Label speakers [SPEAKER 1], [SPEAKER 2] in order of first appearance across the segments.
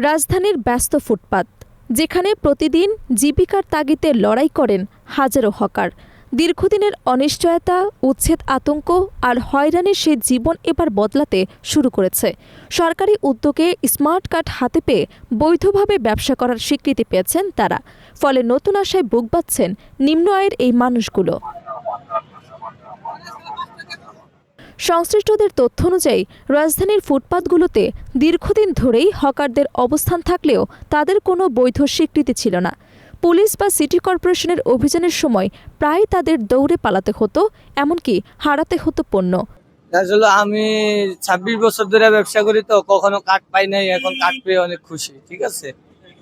[SPEAKER 1] রাজধানীর ব্যস্ত ফুটপাত, যেখানে প্রতিদিন জীবিকার তাগিদে লড়াই করেন হাজারো হকার। দীর্ঘদিনের অনিশ্চয়তা, উচ্ছেদ আতঙ্ক আর হয়রানির সেই জীবন এবার বদলাতে শুরু করেছে। সরকারি উদ্যোগে স্মার্ট কার্ড হাতে পেয়ে বৈধভাবে ব্যবসা করার স্বীকৃতি পেয়েছেন তারা। ফলে নতুন আশায় বুক বাঁধছেন নিম্ন আয়ের এই মানুষগুলো। সংশ্লিষ্টদের তথ্য অনুযায়ী রাজধানীর ফুটপাতগুলোতে দীর্ঘদিন ধরেই হকারদের অবস্থান থাকলেও তাদের কোনো বৈধ স্বীকৃতি ছিল না। পুলিশ বা সিটি কর্পোরেশনের অভিযানের সময় প্রায় তাদের দৌড়ে পালাতে হতো, এমনকি হারাতে হতো পণ্য।
[SPEAKER 2] আসলে আমি 26 বছর ধরে ব্যবসা করি, তো কখনো কার্ড পাই নাই, এখন কার্ড পেয়ে অনেক খুশি। ঠিক আছে,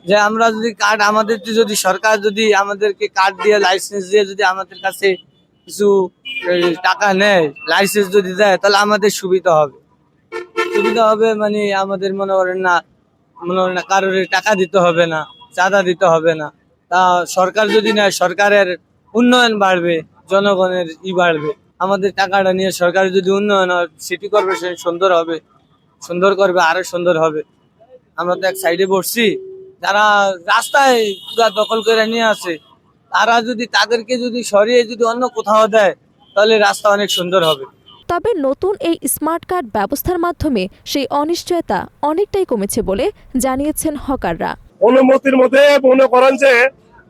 [SPEAKER 2] যে আমরা যদি কার্ড আমাদের যদি সরকার যদি আমাদেরকে কার্ড দিয়ে লাইসেন্স দিয়ে যদি আমাদের কাছে কিছু টাকা নেয়, লাইসেন্স যদি দেয়, তাহলে আমাদের সুবিধা হবে। মানে আমাদের মনে করেন না কারোর টাকা দিতে হবে না, চাঁদা দিতে হবে না। তা সরকার যদি নেয়, সরকারের উন্নয়ন বাড়বে, জনগণের বাড়বে। আমাদের টাকাটা নিয়ে সরকার যদি উন্নয়ন হয়, সিটি কর্পোরেশন সুন্দর করবে, আরো সুন্দর হবে। আমরা তো এক সাইডে বসছি, যারা রাস্তায় পুরা দখল করে নিয়ে আসে, তাদেরকে যদি সরিয়ে যদি অন্য কোথাও দেয়, তাহলে রাস্তা অনেক সুন্দর হবে।
[SPEAKER 1] তবে নতুন এই স্মার্ট কার্ড ব্যবস্থার মাধ্যমে সেই অনিশ্চয়তা অনেকটাই কমেছে বলে জানিয়েছেন হকাররা।
[SPEAKER 3] অনুমতির মধ্যে মনে করেন যে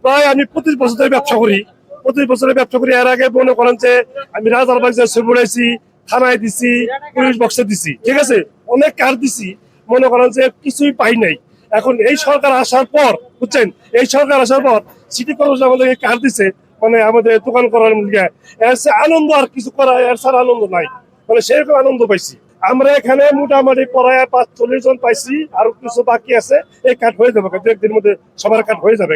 [SPEAKER 3] প্রায় আমি 25 বছর ধরে ব্যবসা করি। 25 বছরের ব্যবসা করি। এর আগে মনে করেন যে আমি রাজারবাগ ছুড়াইছি, থানায় দিছি, পুলিশ বক্সে দিছি। ঠিক আছে, অনেক কার্ড দিছি, মনে করেন যে কিছুই পাই নাই। এখন এই সরকার আসার পর, বুঝছেন, এই সরকার আসার পর সিটি কর্পোরেশন আমাদেরকে কার্ড দিছে, মানে আমাদের দোকান করার মধ্যে এর আনন্দ আর কিছু করা এর ছাড়া আনন্দ নাই। মানে সেরকম আনন্দ পাইছি আমরা। এখানে মোটামুটি পড়ায় 45 জন পাইছি, আর কিছু বাকি আছে। এই কার্ড হয়ে যাবে, 2-1 দিনের মধ্যে সবার কার্ড হয়ে যাবে।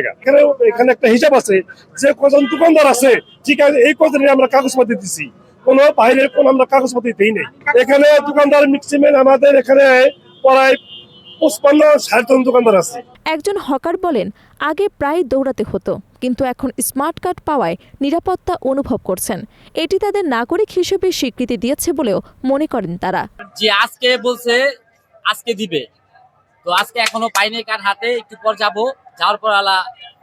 [SPEAKER 3] এখানে একটা হিসাব আছে যে কজন দোকানদার আছে, ঠিক আছে, এই কজনের আমরা কাগজপত্র দিচ্ছি, কোনো বাইরের কোন আমরা কাগজপত্র দিই নেই। এখানে দোকানদার ম্যাক্সিমাম আমাদের এখানে প্রায় 55-60 জন দোকানদার আছে।
[SPEAKER 1] একজন হকার বলেন, আগে প্রায় দৌড়াতে হতো, কিন্তু এখন স্মার্ট কার্ড পাওয়ায় নিরাপত্তা অনুভব করছেন। এটি তাদের নাগরিক হিসেবে স্বীকৃতি দিয়েছে বলেও মনে করেন তারা।
[SPEAKER 4] যে আজকে বলছে আজকে দিবে, তো আজকে এখনো পাইনি কার্ড হাতে, একটু পর যাওয়ার পর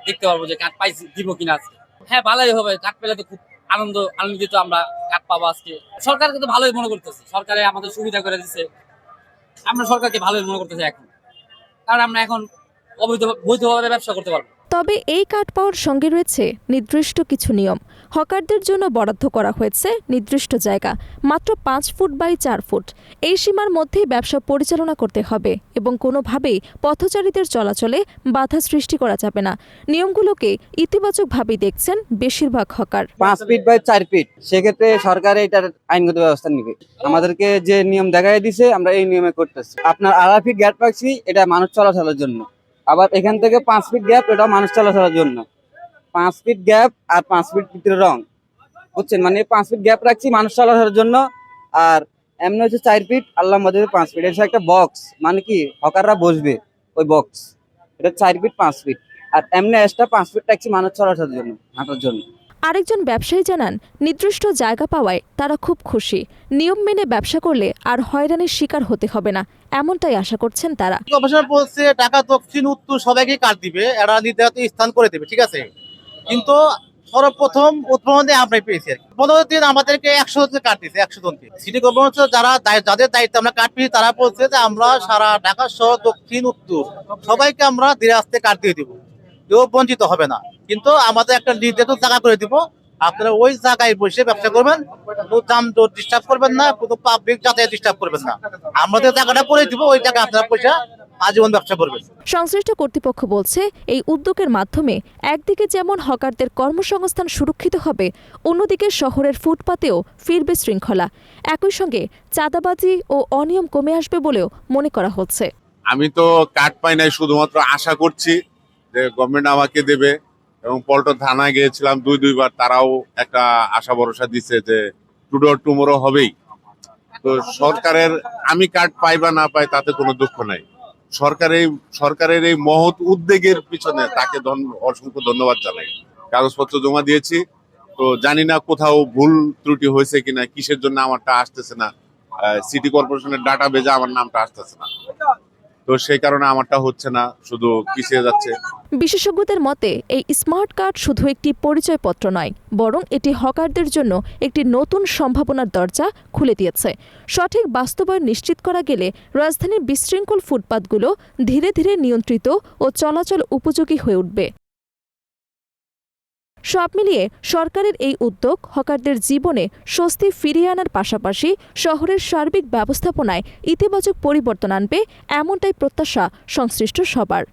[SPEAKER 4] দেখতে পারবো যে কার্ড পাইছি, দিব কিনা আজকে। হ্যাঁ, ভালোই হবে, কার্ড পেলে তো খুব আনন্দিত আমরা, কার্ড পাবো আজকে। সরকারকে তো ভালোই মনে করতেছি, সরকারে আমাদের সুবিধা করে দিচ্ছে, আমরা সরকারকে ভালোই মনে করতেছি এখন, কারণ আমরা এখন বৈধভাবে ব্যবসা করতে পারবো।
[SPEAKER 1] তবে এই কার্ড পাওয়ার সঙ্গে রয়েছে নির্দিষ্ট কিছু নিয়ম। হকারদের জন্য বরাদ্দ করা হয়েছে নির্দিষ্ট জায়গা, মাত্র 5 ফুট বাই 4 ফুট। এই সীমার মধ্যেই ব্যবসা পরিচালনা করতে হবে এবং কোনোভাবেই পথচারীদের চলাচলে বাধা সৃষ্টি করা যাবে না। নিয়মগুলোকে ইতিবাচকভাবেই দেখছেন বেশিরভাগ হকার।
[SPEAKER 5] 5 ফিট বাই 4 ফিট, সেক্ষেত্রে সরকার এটার আইনগত ব্যবস্থা নিবে। আমাদেরকে যে নিয়ম দেখাই দিছে, আমরা এই নিয়মে করতেছি। আপনার 2.5 ফিট গ্যাপ রাখছি, এটা মানুষ চলাচলের জন্য। আবার এখান থেকে 5 ফিট গ্যাপ, এটা মানুষ চলাচলের জন্য। 5 ফিট গ্যাপ আর 5 ফিট ভিতরে রং, বুঝছেন, মানে 5 ফিট গ্যাপ রাখছি মানুষ চলাচলের জন্য। আর এমনি হচ্ছে 4 ফিট, আল্লাহ মধ্যে 5 ফিট, এটা একটা বক্স, মানে কি হকাররা বসবে ওই বক্স, এটা 4 ফিট 5 ফিট। আর এমনি এক্সট্রা 5 ফিট রাখছি মানুষ চলাচলের জন্য, হাঁটার জন্য।
[SPEAKER 1] আরেকজন ব্যবসায়ী জানান, নির্দিষ্ট জায়গা পাওয়ায় তারা খুব খুশি। নিয়ম মেনে ব্যবসা করলে আর হয়রানির শিকার হতে হবে না, এমনটাই আশা করছেন তারা।
[SPEAKER 6] বলছে ঢাকা দক্ষিণ উত্তর সবাইকে কার্ড দিবে, এরা নির্ধারিত স্থান করে দেবে, ঠিক আছে, কিন্তু সর্বপ্রথম উদ্বোধনে আমরা পেয়েছি 15 দিন আমাদেরকে 100 জনকে কার্ড দিয়েছে, 100 জনকে। সিটি কর্পোরেশন যাদের দায়িত্বে আমরা কার্ড পেয়েছি, তারা বলছে যে আমরা সারা ঢাকা সহ দক্ষিণ উত্তর সবাইকে আমরা ধীরে আস্তে কার্ড দিয়ে দিব, কেউ বঞ্চিত হবে না। কিন্তু আমাদের একটা নির্ধারিত জায়গা করে দিব, আপনারা ওই জায়গায় বসে ব্যবসা করবেন, কোনো যানজট ডিস্টার্ব করবেন না, কোনো পাবলিক যাতায়াত ডিস্টার্ব করবেন না। আমাদের জায়গাটা করে দিব, ওই জায়গায় আপনারা পয়সা আজীবন ব্যবসা করবেন।
[SPEAKER 1] সংশ্লিষ্ট কর্তৃপক্ষ বলছে, এই উদ্যোগের মাধ্যমে একদিকে যেমন হকারদের কর্মসংস্থান সুরক্ষিত হবে, অন্যদিকে শহরের ফুটপাতেও ফিরবে শৃঙ্খলা। একই সঙ্গে চাঁদাবাজি ও অনিয়ম কমে আসবে বলেও মনে করা হচ্ছে।
[SPEAKER 7] আমি তো কার্ড পাই নাই, শুধুমাত্র আশা করছি যে গভর্নমেন্ট আমাকে দেবে। এবং পল্টন থানায় গিয়েছিলাম 2-2বার, তারাও একটা আশা ভরসা দিচ্ছে যে টুডে টুমোরো হবেই। তো সরকারের আমি কার্ড পাই বা না পাই তাতে কোনো দুঃখ নাই। সরকারের এই মহৎ উদ্যোগের পিছনে তাকে অসংখ্য ধন্যবাদ জানাই। কাগজপত্র জমা দিয়েছি, তো জানি না কোথাও ভুল ত্রুটি হয়েছে কিনা, কিসের জন্য আমারটা আসতেছে না, সিটি কর্পোরেশনের ডাটা বেজে আমার নামটা আসতেছে না। তো সেই কারণে আমারটা হচ্ছে না, শুধু পিছিয়ে যাচ্ছে।
[SPEAKER 1] বিশেষজ্ঞদের মতে এই স্মার্ট কার্ড শুধু একটি পরিচয়পত্র নয়, বরং এটি হকারদের জন্য একটি নতুন সম্ভাবনার দরজা খুলে দিয়েছে। সঠিক বাস্তবায়ন নিশ্চিত করা গেলে রাজধানীর বিশৃঙ্খল ফুটপাতগুলো ধীরে ধীরে নিয়ন্ত্রিত ও চলাচল উপযোগী হয়ে উঠবে। সব মিলিয়ে সরকারের এই উদ্যোগ হকারদের জীবনে স্বস্তি ফিরিয়ে আনার পাশাপাশি শহরের সার্বিক ব্যবস্থাপনায় ইতিবাচক পরিবর্তন আনবে, এমনটাই প্রত্যাশা সংশ্লিষ্ট সবার।